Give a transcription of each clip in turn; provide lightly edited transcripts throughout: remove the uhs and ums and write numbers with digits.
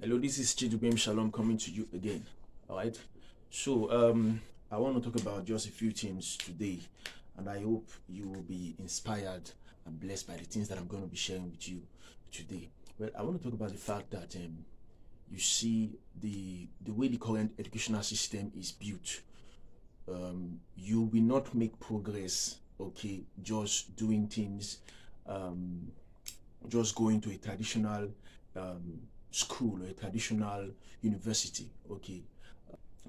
Hello, this is Chidubem Shalom coming to you again. All right. So, I want to talk about just a few things today, and I hope you will be inspired and blessed by the things that I'm going to be sharing with you today. Well, I want to talk about the fact that you see the way the current educational system is built. You will not make progress, okay, just doing things, um, just going to a traditional um, school or a traditional university. Okay,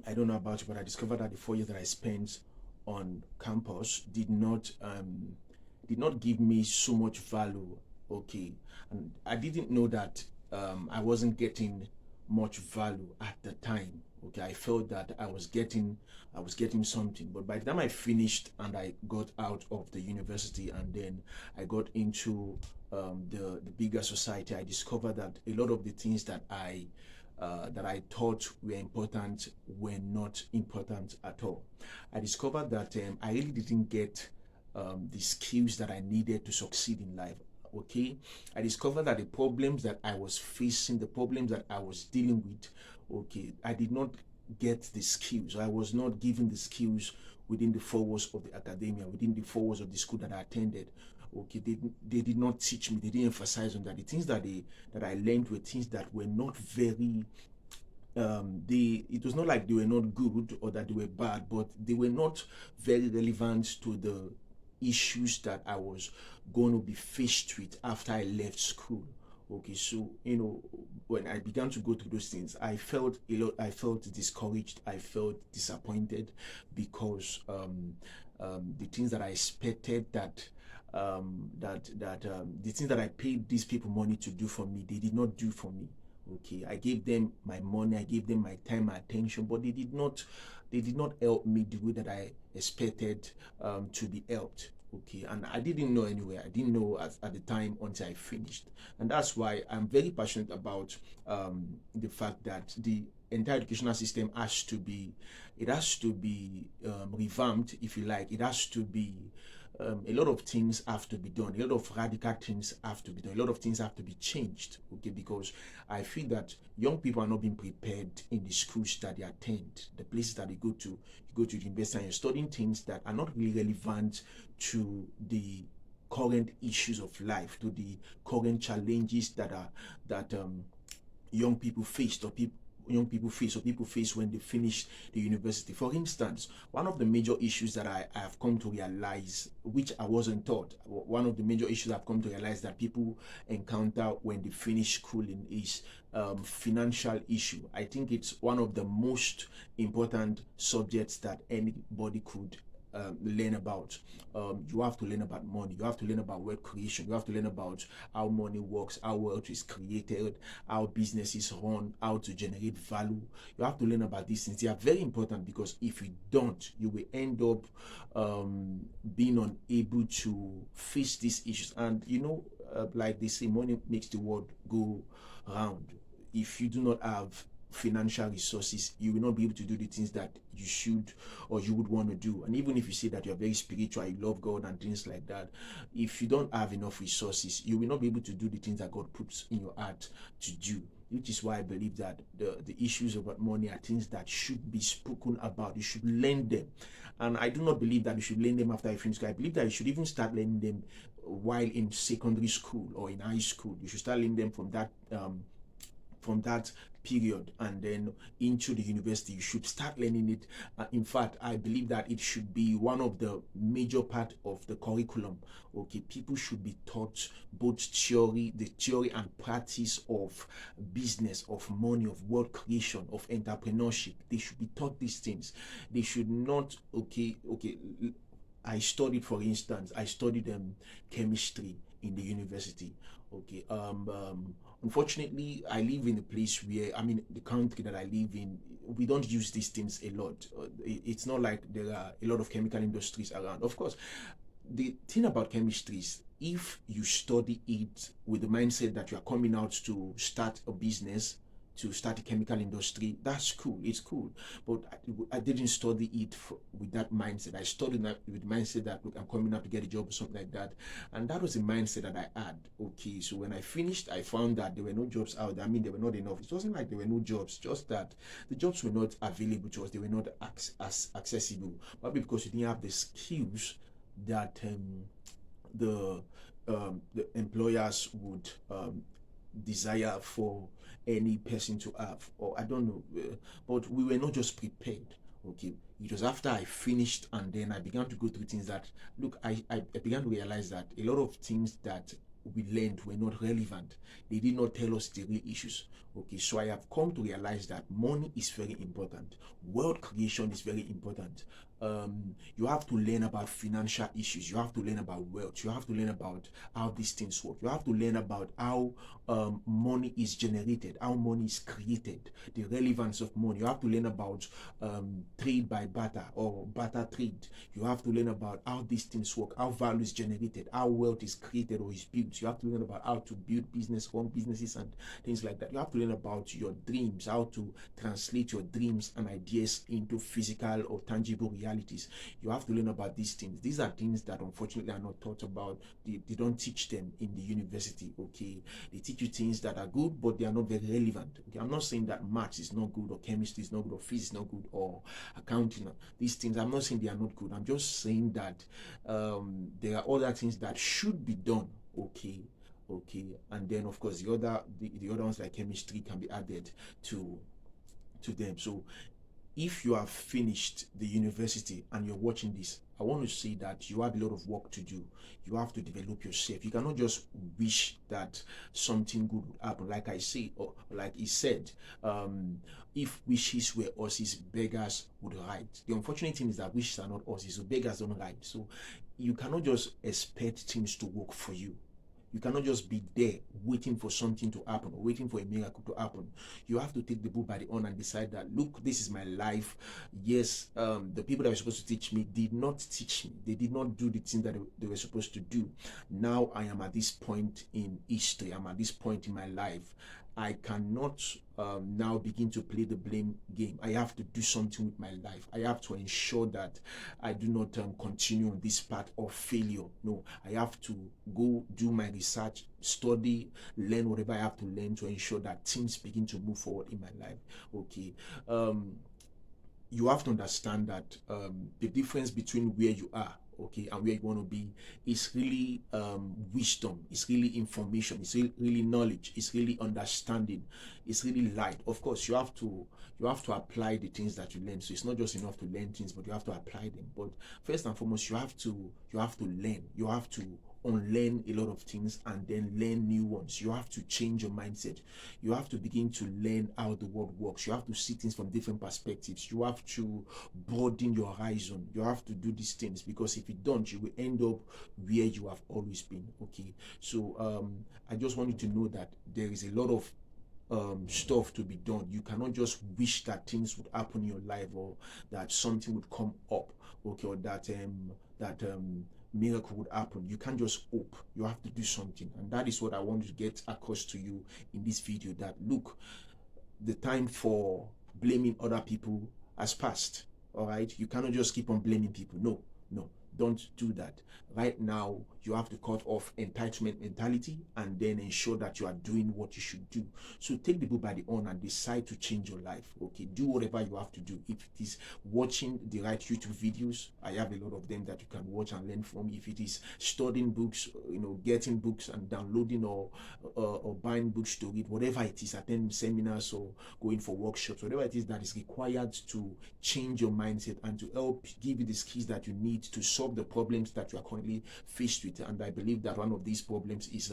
I don't know about you, but I discovered that the 4 years that I spent on campus did not give me so much value. Okay, and I didn't know that I wasn't getting much value at the time. Okay, I felt that I was getting something, but by the time I finished and I got out of the university and then I got into the bigger society, I discovered that a lot of the things that I thought were important were not important at all. I discovered that I really didn't get the skills that I needed to succeed in life. Okay, I discovered that the problems that I was facing, the problems that I was dealing with, okay, I did not get the skills. I was not given the skills within the four walls of the academia, within the four walls of the school that I attended. Okay, they did not teach me, they didn't emphasize on that. The things that I learned were things that were not very they it was not like they were not good or that they were bad, but they were not very relevant to the issues that I was going to be faced with after I left school. Okay, so when I began to go through those things, I felt a lot. I felt discouraged. I felt disappointed because the things that I expected the things that I paid these people money to do for me, they did not do for me. Okay, I gave them my money, I gave them my time, my attention, but they did not help me the way that I expected to be helped. Okay, and I didn't know anyway. I didn't know at the time until I finished, and that's why I'm very passionate about the fact that the entire educational system has to be revamped, if you like. It has to be a lot of things have to be done. A lot of radical things have to be done. A lot of things have to be changed. Okay, because I feel that young people are not being prepared in the schools that they attend, the places that they go to. You go to the university and you're studying things that are not really relevant to the current issues of life, to the current challenges that young people face or people face when they finish the university. For instance, one of the major issues that I have come to realize, which I wasn't taught, one of the major issues I've come to realize that people encounter when they finish schooling is financial issue. I think it's one of the most important subjects that anybody could learn about. You have to learn about money. You have to learn about wealth creation. You have to learn about how money works, how wealth is created, how businesses run, how to generate value. You have to learn about these things. They are very important because if you don't, you will end up being unable to face these issues. And like they say, money makes the world go round. If you do not have financial resources, you will not be able to do the things that you should or you would want to do. And even if you say that you're very spiritual, you love God and things like that, if you don't have enough resources, you will not be able to do the things that God puts in your heart to do. Which is why I believe that the issues about money are things that should be spoken about. You should learn them. And I do not believe that you should learn them after you finish school. I believe that you should even start learning them while in secondary school or in high school. You should start learning them from that period and then into the university. You should start learning it. In fact, I believe that it should be one of the major part of the curriculum. Okay, people should be taught both the theory and practice of business, of money, of wealth creation, of entrepreneurship. They should be taught these things. They should not. Okay. For instance, I studied chemistry in the university. Okay. Unfortunately, I live in a place where, I mean, the country that I live in, we don't use these things a lot. It's not like there are a lot of chemical industries around. Of course, the thing about chemistry is if you study it with the mindset that you are coming out to start a business, to start the chemical industry. That's cool. It's cool. But I didn't study it with that mindset. I studied that with the mindset that, look, I'm coming up to get a job or something like that. And that was the mindset that I had. Okay. So when I finished, I found that there were no jobs out there. I mean, there were not enough. It wasn't like there were no jobs, just that the jobs were not available to us. They were not as accessible. Probably because we didn't have the skills that the employers would desire for any person to have, or I don't know, but we were not just prepared. Okay, it was after I finished and then I began to go through things that, look, I began to realize that a lot of things that we learned were not relevant. They did not tell us the real issues. Okay, so I have come to realize that money is very important. Wealth creation is very important. You have to learn about financial issues. You have to learn about wealth. You have to learn about how these things work. You have to learn about how money is generated, how money is created, the relevance of money. You have to learn about trade by barter or barter trade. You have to learn about how these things work, how value is generated, how wealth is created or is built. You have to learn about how to build business, run businesses, and things like that. You have to learn about your dreams, how to translate your dreams and ideas into physical or tangible realities. You have to learn about these things. These are things that unfortunately are not taught about. They don't teach them in the university. Okay, they teach you things that are good, but they are not very relevant. Okay, I'm not saying that maths is not good, or chemistry is not good, or physics is not good, or accounting. These things, I'm not saying they are not good. I'm just saying that there are other things that should be done. Okay, and then of course the other ones like chemistry can be added to them. So if you have finished the university and you're watching this, I want to say that you have a lot of work to do. You have to develop yourself. You cannot just wish that something good would happen. Like I say, or like he said, if wishes were horses, beggars would ride. The unfortunate thing is that wishes are not horses, so beggars don't ride. So you cannot just expect things to work for you. You cannot just be there waiting for something to happen or waiting for a miracle to happen. You have to take the bull by the horn and decide that, look, this is my life. Yes, the people that were supposed to teach me did not teach me. They did not do the things that they were supposed to do. Now I am at this point in history. I'm at this point in my life. I cannot now begin to play the blame game. I have to do something with my life. I have to ensure that I do not continue on this path of failure. No, I have to go do my research, study, learn whatever I have to learn to ensure that things begin to move forward in my life. Okay. You have to understand that the difference between where you are, okay, and where you want to be is really wisdom, it's really information, it's really knowledge, it's really understanding, it's really light. Of course, you have to apply the things that you learn. So it's not just enough to learn things, but you have to apply them. But first and foremost, you have to learn. You have to unlearn a lot of things and then learn new ones. You have to change your mindset. You have to begin to learn how the world works. You have to see things from different perspectives. You have to broaden your horizon. You have to do these things, because if you don't, you will end up where you have always been. Okay, so I just want you to know that there is a lot of stuff to be done. You cannot just wish that things would happen in your life, or that something would come up, okay, or that miracle would happen. You can't just hope. You have to do something, and that is what I want to get across to you in this video. That, look, the time for blaming other people has passed. All right, you cannot just keep on blaming people. No, don't do that. Right now, you have to cut off entitlement mentality and then ensure that you are doing what you should do. So take the bull by the horn and decide to change your life. Okay, do whatever you have to do. If it is watching the right YouTube videos, I have a lot of them that you can watch and learn from. If it is studying books, getting books and downloading or buying books to read, whatever it is, attending seminars or going for workshops, whatever it is that is required to change your mindset and to help give you the skills that you need to solve the problems that you are currently faced with. And I believe that one of these problems is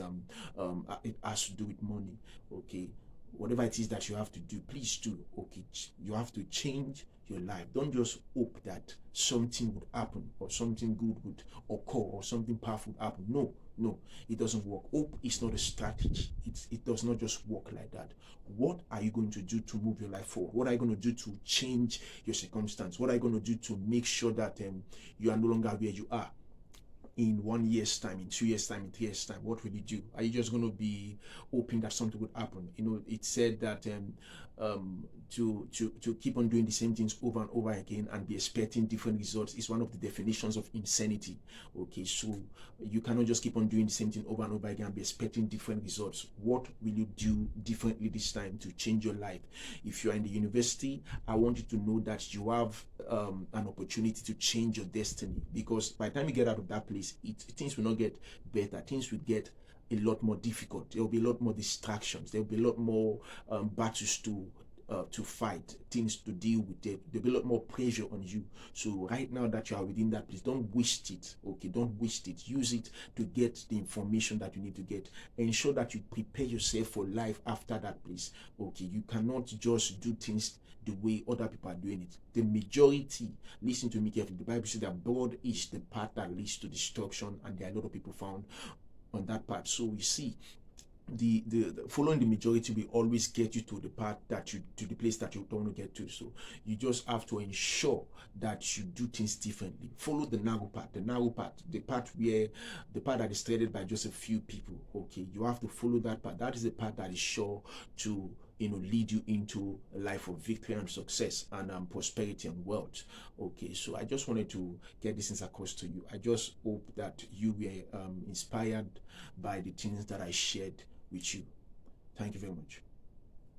it has to do with money. Okay, whatever it is that you have to do, please do. Okay, you have to change your life. Don't just hope that something would happen or something good would occur or something powerful would happen. No, it doesn't work. Hope is not a strategy. It does not just work like that. What are you going to do to move your life forward? What are you going to do to change your circumstance? What are you going to do to make sure that you are no longer where you are? in 1 year's time, in 2 years' time, in 3 years' time? What will you do? Are you just going to be hoping that something would happen? It said that to keep on doing the same things over and over again and be expecting different results is one of the definitions of insanity. Okay, so you cannot just keep on doing the same thing over and over again and be expecting different results. What will you do differently this time to change your life? If you are in the university, I want you to know that you have an opportunity to change your destiny, because by the time you get out of that place, things will not get better. Things will get a lot more difficult. There will be a lot more distractions. There will be a lot more battles to fight, things to deal with. There'll be a lot more pressure on you. So right now that you are within that place, don't waste it. Okay, don't waste it. Use it to get the information that you need to get. Ensure that you prepare yourself for life after that place. Okay, you cannot just do things the way other people are doing it. The majority, listen to me carefully, the Bible says that broad is the path that leads to destruction, and there are a lot of people found on that path. So you see, the following the majority will always get you to the path to the place that you don't want to get to. So you just have to ensure that you do things differently. Follow the narrow path, the path that is treaded by just a few people. Okay, you have to follow that path. That is the path that is sure to lead you into a life of victory and success and prosperity and wealth. Okay, so I just wanted to get this things across to you. I just hope that you were inspired by the things that I shared with you. Thank you very much.